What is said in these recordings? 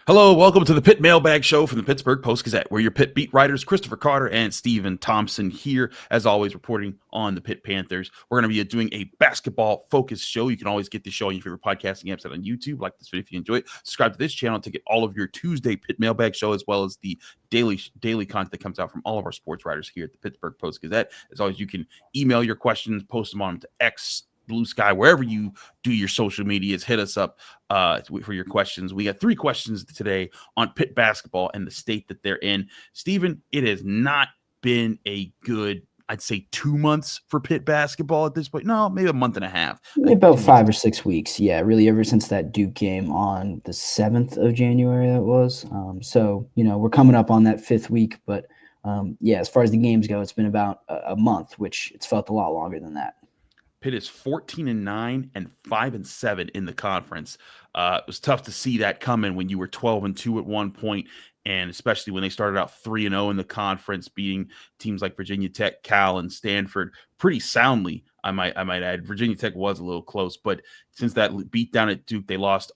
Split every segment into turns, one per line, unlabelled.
Hello, welcome to the Pitt Mailbag Show from the Pittsburgh Post-Gazette. We're your Pitt beat writers, Christopher Carter and Stephen Thompson here, as always, reporting on the Pitt Panthers. We're going to be doing a basketball-focused show. You can always get the show on your favorite podcasting apps on YouTube. Like this video if you enjoy it. Subscribe to this channel to get all of your Tuesday Pitt Mailbag Show, as well as the daily content that comes out from all of our sports writers here at the Pittsburgh Post-Gazette. As always, you can email your questions, post them on to X, Blue Sky, wherever you do your social medias. Hit us up for your questions. We got 3 questions today on Pitt basketball and the state that they're in. Stephen, it has not been a good, I'd say, 2 months for Pitt basketball at this point. No, maybe a month and a half.
About 5 or 6 weeks. Yeah, really ever since that Duke game on the 7th of January that was. So, we're coming up on that 5th week. But, as far as the games go, it's been about a month, which it's felt a lot longer than that.
Pitt is 14-9 and 5-7 in the conference. It was tough to see that coming when you were 12-2 at one point, and especially when they started out 3-0 in the conference, beating teams like Virginia Tech, Cal, and Stanford pretty soundly. I might add. Virginia Tech was a little close, but since that beat down at Duke, they lost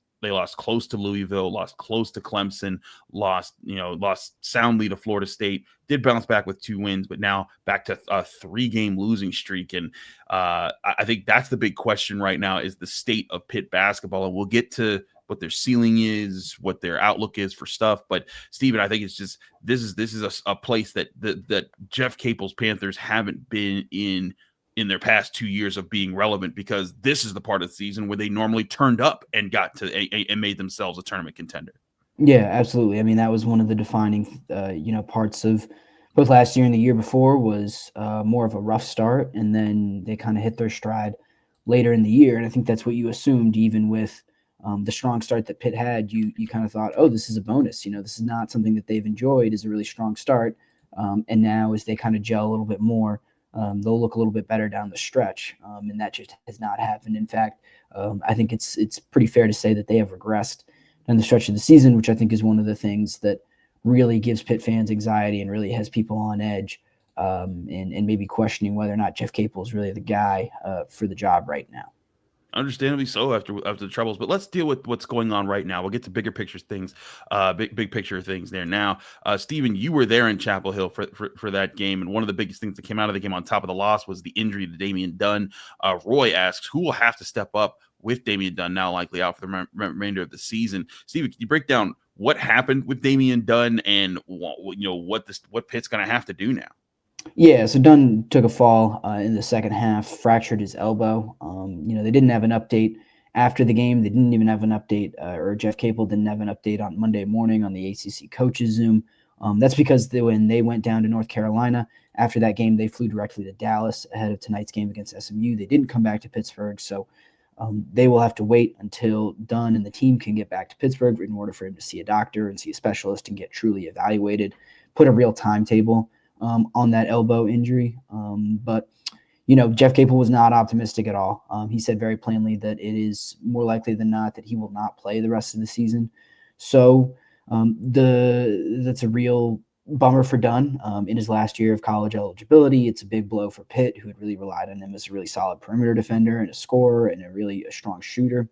close to Louisville, lost close to Clemson, lost soundly to Florida State, did bounce back with 2 wins, but now back to a 3-game losing streak. And I think that's the big question right now is the state of Pitt basketball. And we'll get to what their ceiling is, what their outlook is for stuff. But Stephen, I think it's just, this is a place that Jeff Capel's Panthers haven't been in their past 2 years of being relevant, because this is the part of the season where they normally turned up and got to and made themselves a tournament contender.
Yeah, absolutely. I mean, that was one of the defining, parts of both last year and the year before was more of a rough start, and then they kind of hit their stride later in the year. And I think that's what you assumed, even with the strong start that Pitt had. You kind of thought, oh, this is a bonus. This is not something that they've enjoyed, is a really strong start. And now as they kind of gel a little bit more, they'll look a little bit better down the stretch, and that just has not happened. In fact, I think it's pretty fair to say that they have regressed down the stretch of the season, which I think is one of the things that really gives Pitt fans anxiety and really has people on edge, and maybe questioning whether or not Jeff Capel is really the guy for the job right now.
Understandably so after the troubles, but let's deal with what's going on right now. We'll get to bigger picture things, big picture things there now. Stephen, you were there in Chapel Hill for that game, and one of the biggest things that came out of the game on top of the loss was the injury to Damian Dunn. Roy asks, who will have to step up with Damian Dunn now likely out for the remainder of the season? Stephen, can you break down what happened with Damian Dunn and what Pitt's going to have to do now?
Yeah, so Dunn took a fall in the second half, fractured his elbow. They didn't have an update after the game. They didn't even have an update, or Jeff Capel didn't have an update on Monday morning on the ACC coaches Zoom. That's because when they went down to North Carolina after that game, they flew directly to Dallas ahead of tonight's game against SMU. They didn't come back to Pittsburgh, so they will have to wait until Dunn and the team can get back to Pittsburgh in order for him to see a doctor and see a specialist and get truly evaluated, put a real timetable on that elbow injury. But Jeff Capel was not optimistic at all. He said very plainly that it is more likely than not that he will not play the rest of the season. So that's a real bummer for Dunn in his last year of college eligibility. It's a big blow for Pitt, who had really relied on him as a really solid perimeter defender and a scorer and a strong shooter.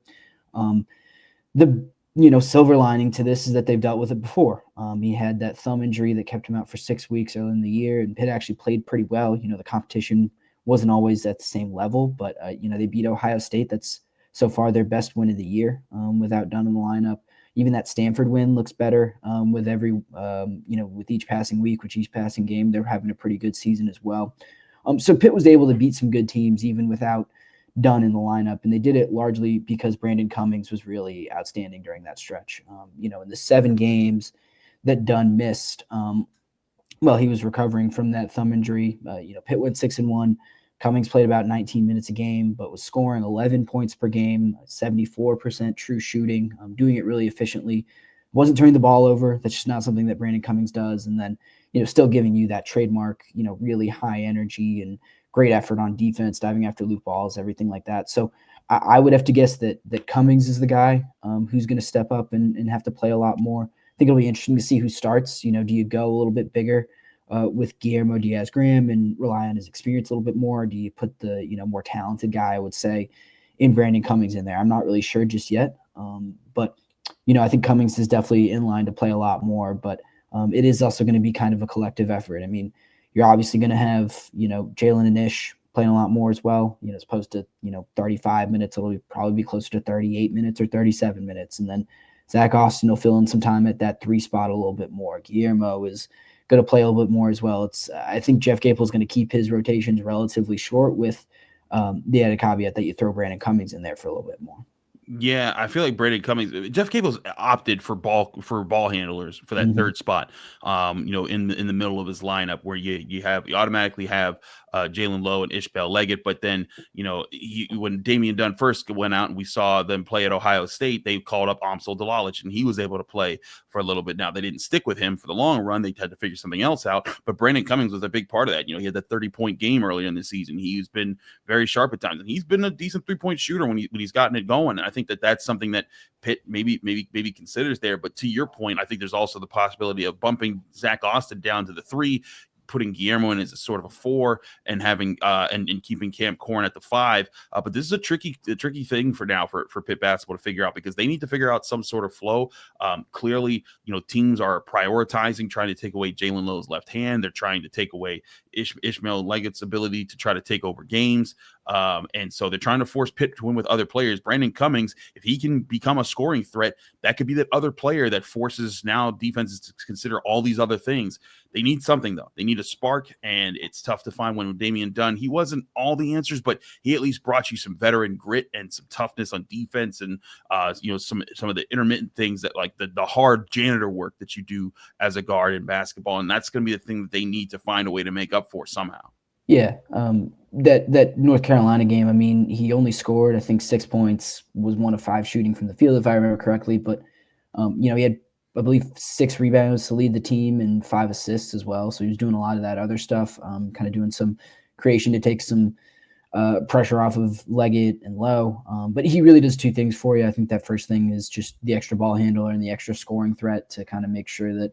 The silver lining to this is that they've dealt with it before. He had that thumb injury that kept him out for 6 weeks early in the year, and Pitt actually played pretty well. The competition wasn't always at the same level, but they beat Ohio State. That's so far their best win of the year without Dunn in the lineup. Even that Stanford win looks better with every with each passing week, with each passing game. They're having a pretty good season as well. So Pitt was able to beat some good teams even without Dunn in the lineup, and they did it largely because Brandon Cummings was really outstanding during that stretch. In the 7 games that Dunn missed, he was recovering from that thumb injury. Pitt went 6-1. Cummings played about 19 minutes a game, but was scoring 11 points per game, 74% true shooting, doing it really efficiently. Wasn't turning the ball over. That's just not something that Brandon Cummings does. And then, still giving you that trademark, really high energy and great effort on defense, diving after loop balls, everything like that. So I would have to guess that Cummings is the guy who's going to step up and have to play a lot more. I think it'll be interesting to see who starts. Do you go a little bit bigger with Guillermo Diaz-Graham and rely on his experience a little bit more? Or do you put the more talented guy, I would say, in Brandon Cummings in there? I'm not really sure just yet. But I think Cummings is definitely in line to play a lot more, but it is also going to be kind of a collective effort. I mean, you're obviously going to have, Jaland and Ish playing a lot more as well, as opposed to, 35 minutes. It'll probably be closer to 38 minutes or 37 minutes. And then Zach Austin will fill in some time at that 3 spot a little bit more. Guillermo is going to play a little bit more as well. I think Jeff Capel is going to keep his rotations relatively short with the added caveat that you throw Brandon Cummings in there for a little bit more.
Yeah, I feel like Brandon Cummings, Jeff Cable's opted for ball handlers for that third spot. In the middle of his lineup where you automatically have Jaland Lowe and Ishmael Leggett, but then when Damian Dunn first went out and we saw them play at Ohio State, they called up Amsel Dalalich and he was able to play for a little bit. Now they didn't stick with him for the long run; they had to figure something else out. But Brandon Cummings was a big part of that. He had that 30-point game earlier in the season. He's been very sharp at times, and he's been a decent 3-point shooter when he's gotten it going. And I think that's something that Pitt maybe considers there. But to your point, I think there's also the possibility of bumping Zach Austin down to the 3, putting Guillermo in as a sort of a 4, and having and keeping Cam Corn at the 5. But this is a tricky thing for now for Pitt basketball to figure out, because they need to figure out some sort of flow. Clearly, teams are prioritizing trying to take away Jaland Lowe's left hand. They're trying to take away Ishmael Leggett's ability to try to take over games. And so they're trying to force Pitt to win with other players. Brandon Cummings, if he can become a scoring threat, that could be that other player that forces now defenses to consider all these other things. They need something, though. They need a spark, and it's tough to find one with Damian Dunn. He wasn't all the answers, but he at least brought you some veteran grit and some toughness on defense, and some of the intermittent things that, like the hard janitor work that you do as a guard in basketball, and that's going to be the thing that they need to find a way to make up for somehow.
Yeah, that North Carolina game, I mean, he only scored, I think, 6 points, was 1 of 5 shooting from the field, if I remember correctly. But, he had, I believe, 6 rebounds to lead the team and 5 assists as well. So he was doing a lot of that other stuff, kind of doing some creation to take some pressure off of Leggett and Lowe. But he really does 2 things for you. I think that first thing is just the extra ball handler and the extra scoring threat to kind of make sure that,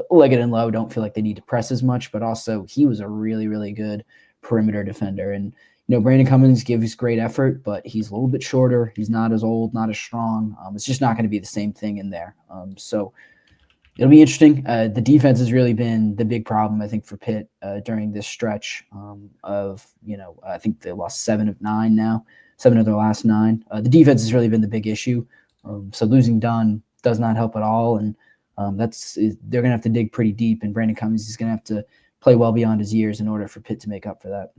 Leggett and Lowe don't feel like they need to press as much, but also he was a really, really good perimeter defender. And, Brandon Cummings gives great effort, but he's a little bit shorter. He's not as old, not as strong. It's just not going to be the same thing in there. So it'll be interesting. The defense has really been the big problem, I think, for Pitt during this stretch of, I think they lost 7 of 9 now, 7 of their last 9. The defense has really been the big issue. So losing Dunn does not help at all. And they're going to have to dig pretty deep, and Brandon Cummings is going to have to play well beyond his years in order for Pitt to make up for that.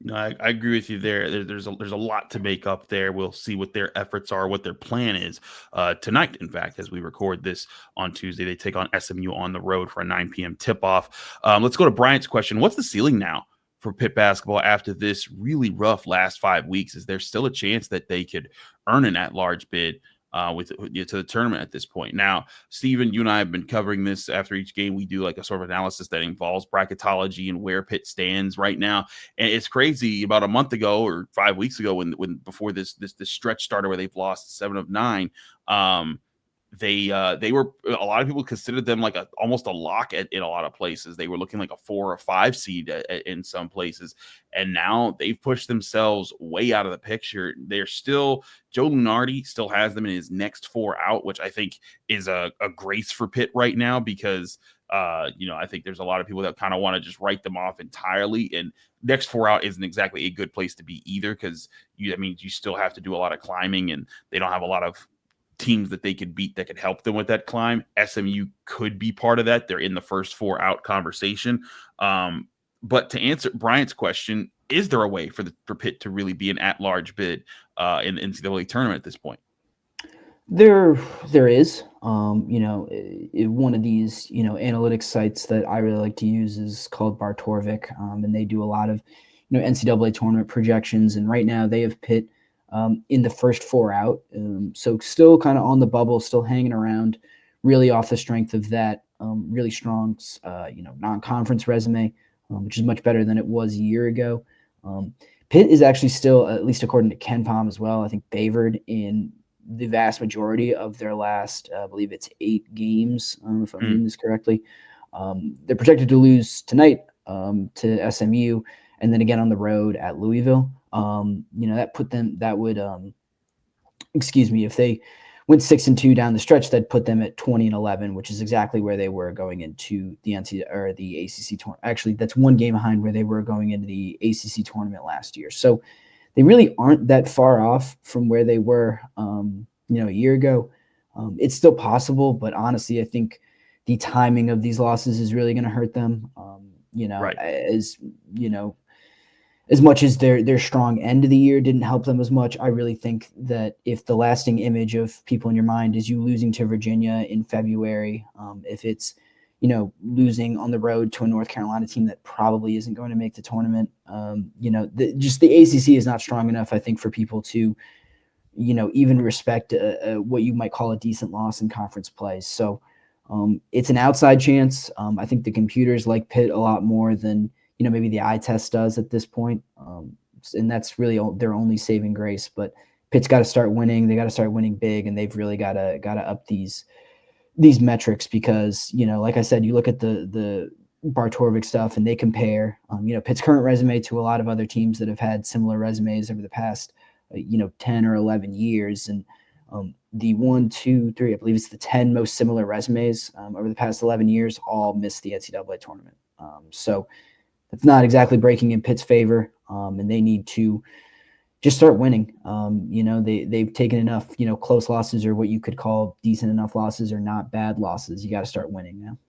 No, I agree with you there. There's a lot to make up there. We'll see what their efforts are, what their plan is tonight. In fact, as we record this on Tuesday, they take on SMU on the road for a 9 p.m. tip-off. Let's go to Bryant's question. What's the ceiling now for Pitt basketball after this really rough last 5 weeks? Is there still a chance that they could earn an at-large bid to the tournament at this point? Now, Steven, you and I have been covering this. After each game, we do like a sort of analysis that involves bracketology and where Pitt stands right now. And it's crazy. About a month ago or 5 weeks ago, when before this stretch started where they've lost 7 of 9, they were, a lot of people considered them like almost a lock in a lot of places. They were looking like a 4 or 5 seed in some places, and now they've pushed themselves way out of the picture. They're still, Joe Lunardi still has them in his next 4 out, which I think is a grace for Pitt right now, because I think there's a lot of people that kind of want to just write them off entirely, and next 4 out isn't exactly a good place to be either, because that means you still have to do a lot of climbing, and they don't have a lot of teams that they could beat that could help them with that climb. SMU could be part of that. They're in the first 4 out conversation. But to answer Bryant's question, is there a way for Pitt to really be an at-large bid in the NCAA tournament at this point?
There is. One of these, analytics sites that I really like to use is called Bartorvik, and they do a lot of, NCAA tournament projections. And right now they have Pitt in the first 4 out. So still kind of on the bubble, still hanging around, really off the strength of that really strong, non-conference resume, which is much better than it was a year ago. Pitt is actually still, at least according to KenPom as well, I think favored in the vast majority of their last, I believe it's 8 games, if I'm reading this correctly. They're projected to lose tonight to SMU, and then again on the road at Louisville. That would, if they went 6-2 down the stretch, that put them at 20-11, which is exactly where they were going into the NCAA or the ACC tournament. Actually, that's one game behind where they were going into the ACC tournament last year. So they really aren't that far off from where they were, a year ago. It's still possible, but honestly, I think the timing of these losses is really going to hurt them.
Right.
As much as their strong end of the year didn't help them as much, I really think that if the lasting image of people in your mind is you losing to Virginia in February, if it's, losing on the road to a North Carolina team that probably isn't going to make the tournament, just the ACC is not strong enough, I think, for people to, even respect what you might call a decent loss in conference play. So it's an outside chance. I think the computers like Pitt a lot more than, maybe the eye test does at this point. And that's really their only saving grace. But Pitt's got to start winning. They got to start winning big, and they've really got to up these metrics because, like I said, you look at the Bartorvik stuff and they compare, Pitt's current resume to a lot of other teams that have had similar resumes over the past, 10 or 11 years. And the 1, 2, 3, I believe it's the 10 most similar resumes over the past 11 years all missed the NCAA tournament. So it's not exactly breaking in Pitt's favor, and they need to just start winning. They've taken enough, close losses or what you could call decent enough losses or not bad losses. You got to start winning now.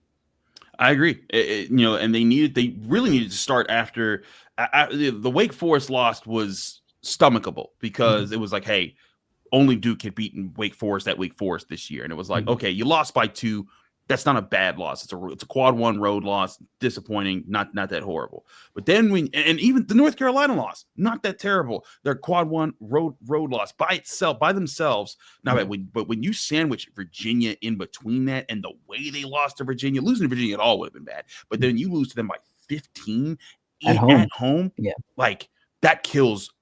I agree. And they really needed to start after the Wake Forest loss was stomachable because it was like, hey, only Duke had beaten Wake Forest at Wake Forest this year. And it was like, okay, you lost by 2. That's not a bad loss. It's a quad 1 road loss. Disappointing. Not that horrible. But then and even the North Carolina loss, not that terrible. Their quad 1 road loss by themselves. Now, but when you sandwich Virginia in between that and the way they lost to Virginia, losing to Virginia at all would have been bad. But then you lose to them by 15 at home.
Yeah.
Like that kills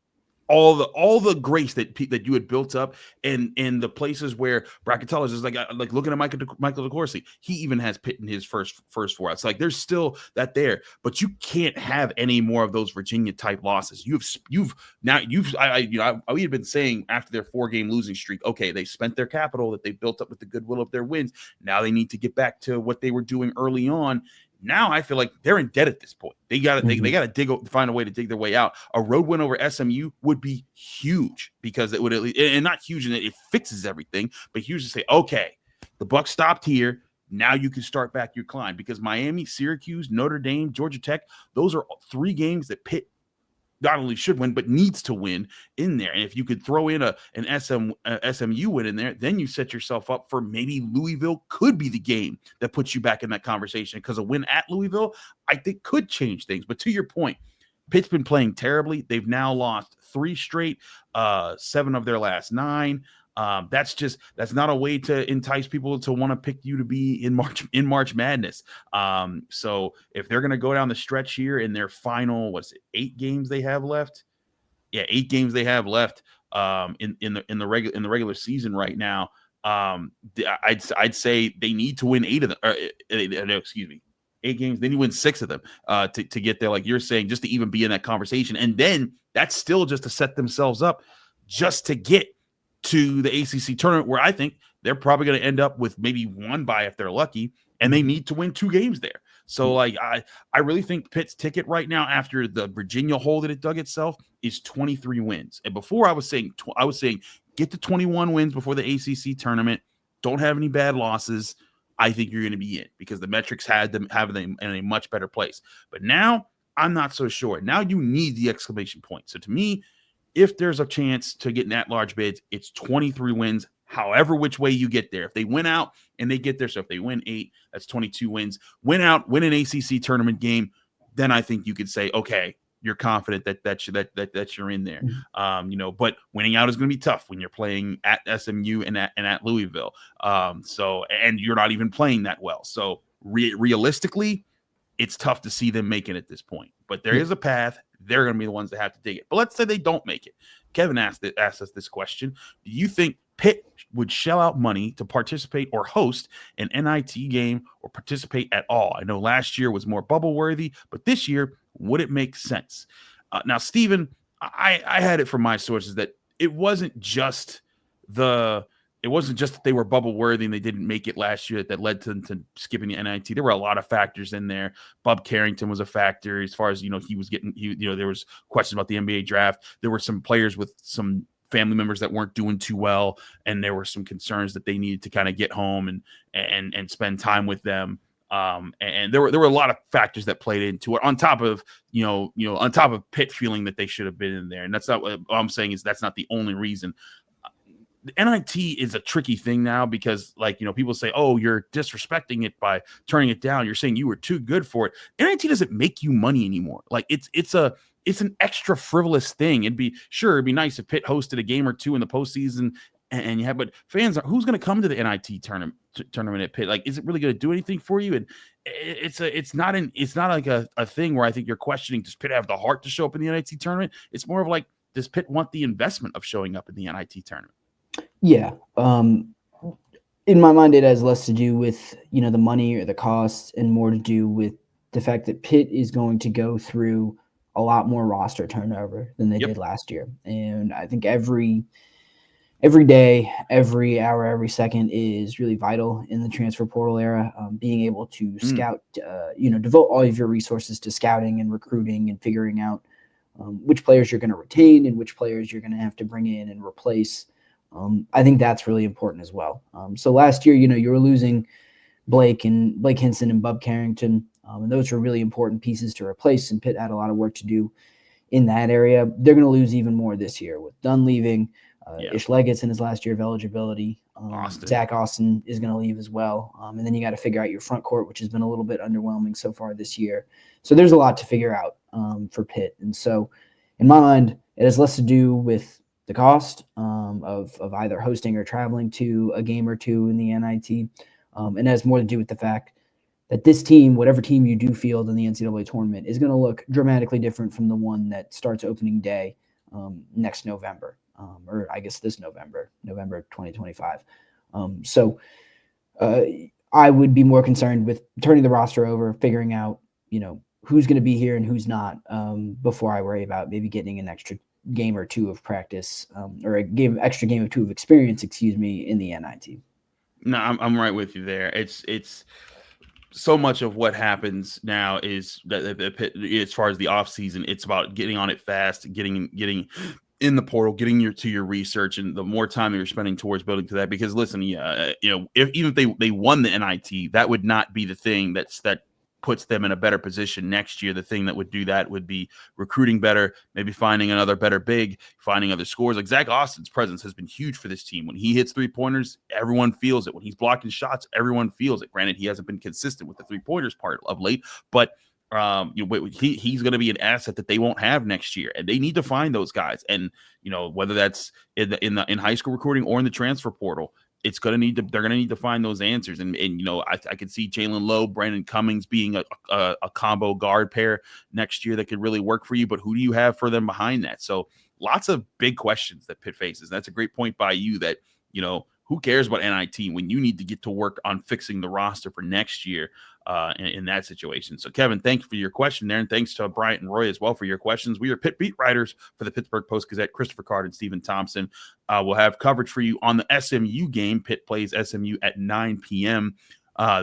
all the grace that you had built up in the places where Brackatellis is like looking at Michael DeCourcy. He even has Pitt in his first 4 outs. Like there's still that there, but you can't have any more of those Virginia type losses. We had been saying after their 4-game losing streak, okay, they spent their capital that they built up with the goodwill of their wins. Now they need to get back to what they were doing early on. Now I feel like they're in debt at this point. They got to find a way to dig their way out. A road win over SMU would be huge because it would at least, and not huge in that it fixes everything, but huge to say, okay, the buck stopped here. Now you can start back your climb because Miami, Syracuse, Notre Dame, Georgia Tech, those are 3 games that Pitt not only should win, but needs to win in there. And if you could throw in an SMU win in there, then you set yourself up for maybe Louisville could be the game that puts you back in that conversation because a win at Louisville, I think, could change things. But to your point, Pitt's been playing terribly. They've now lost 3 straight, 7 of their last 9. That's not a way to entice people to want to pick you to be in March Madness. So if they're going to go down the stretch here in their final, 8 games they have left? Yeah, 8 games they have left in the regular season right now. I'd say they need to win 8 of them. Excuse me. 8 games, then you win 6 of them to get there, like you're saying, just to even be in that conversation. And then that's still just to set themselves up just to get to the ACC tournament, where I think they're probably going to end up with maybe 1 bye if they're lucky, and they need to win 2 games there. So, I really think Pitt's ticket right now, after the Virginia hole that it dug itself, is 23 wins. And before I was saying get to 21 wins before the ACC tournament. Don't have any bad losses. I think you're going to be in because the metrics have them in a much better place. But now I'm not so sure. Now you need the exclamation point. So to me, if there's a chance to get in at-large bids, it's 23 wins, however which way you get there. If they win out and they get there, so if they win 8, that's 22 wins. Win out, win an ACC tournament game, then I think you could say, okay, you're confident that you're in there. But winning out is going to be tough when you're playing at SMU and at Louisville. And you're not even playing that well. So realistically, it's tough to see them making it at this point. But there is a path. They're going to be the ones that have to dig it. But let's say they don't make it. Kevin asked us this question. Do you think Pitt would shell out money to participate or host an NIT game or participate at all? I know last year was more bubble worthy, but this year, would it make sense? Now, Stephen, I had it from my sources that it wasn't just the it wasn't just that they were bubble worthy and they didn't make it last year that led to skipping the NIT. There were a lot of factors in there. Bub Carrington was a factor as far as, he was getting, there was questions about the NBA draft. There were some players with some family members that weren't doing too well, and there were some concerns that they needed to kind of get home and spend time with them. And there were a lot of factors that played into it on top of, on top of Pitt feeling that they should have been in there. And that's not what I'm saying is that's not the only reason. The NIT is a tricky thing now because, people say, oh, you're disrespecting it by turning it down. You're saying you were too good for it. NIT doesn't make you money anymore. It's an extra frivolous thing. It'd be nice if Pitt hosted a game or two in the postseason and but fans who's going to come to the NIT tournament at Pitt? Is it really going to do anything for you? And it's not like a thing where I think you're questioning, does Pitt have the heart to show up in the NIT tournament? It's more of does Pitt want the investment of showing up in the NIT tournament?
Yeah. In my mind, it has less to do with, the money or the costs and more to do with the fact that Pitt is going to go through a lot more roster turnover than they did last year. And I think every day, every hour, every second is really vital in the transfer portal era. Being able to scout, devote all of your resources to scouting and recruiting and figuring out which players you're going to retain and which players you're going to have to bring in and replace. I think that's really important as well. So last year, you were losing Blake Hinson and Bub Carrington, and those were really important pieces to replace, and Pitt had a lot of work to do in that area. They're going to lose even more this year with Dunn leaving. Ishmael Leggett's in his last year of eligibility. Zach Austin is going to leave as well. And then you got to figure out your front court, which has been a little bit underwhelming so far this year. So there's a lot to figure out for Pitt. And so in my mind, it has less to do with the cost of either hosting or traveling to a game or two in the NIT. And it has more to do with the fact that this team, whatever team you do field in the NCAA tournament, is going to look dramatically different from the one that starts opening day next November, or I guess this November 2025. So I would be more concerned with turning the roster over, figuring out, who's going to be here and who's not before I worry about maybe getting an extra game or two of practice or extra game or two of experience, in the NIT.
No, I'm right with you there. It's so much of what happens now is that as far as the off season, it's about getting on it fast, getting in the portal, getting to your research, and the more time you're spending towards building to that. Because listen, even if they won the NIT, that would not be the thing that puts them in a better position next year. The thing that would do that would be recruiting better, maybe finding another better big, finding other scores. Like Zach Austin's presence has been huge for this team. When he hits 3-pointers, everyone feels it. When he's blocking shots, everyone feels it. Granted, he hasn't been consistent with the 3-pointers part of late, but he's going to be an asset that they won't have next year, and they need to find those guys. And whether that's in high school recruiting or in the transfer portal, they're going to need to find those answers. And I could see Jaland Lowe, Brandon Cummings being a combo guard pair next year that could really work for you. But who do you have for them behind that? So lots of big questions that Pitt faces. That's a great point by you that, who cares about NIT when you need to get to work on fixing the roster for next year in that situation. So, Kevin, thanks for your question there, and thanks to Bryant and Roy as well for your questions. We are Pitt beat writers for the Pittsburgh Post-Gazette, Christopher Card and Stephen Thompson. We'll have coverage for you on the SMU game. Pitt plays SMU at 9 p.m.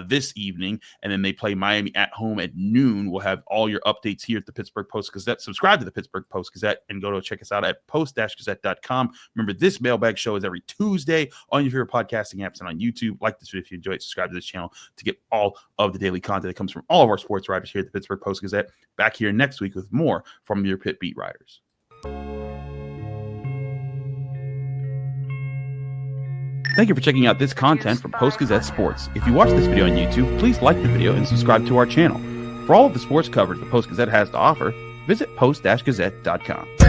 This evening, and then they play Miami at home at noon. We'll have all your updates here at the Pittsburgh Post-Gazette. Subscribe to the Pittsburgh Post-Gazette and go to check us out at post-gazette.com. Remember, this mailbag show is every Tuesday on your favorite podcasting apps and on YouTube. Like this video if you enjoy it. Subscribe to this channel to get all of the daily content that comes from all of our sports writers here at the Pittsburgh Post-Gazette. Back here next week with more from your Pitt beat writers. Thank you for checking out this content from Post-Gazette Sports. If you watch this video on YouTube, please like the video and subscribe to our channel. For all of the sports coverage the Post-Gazette has to offer, visit post-gazette.com.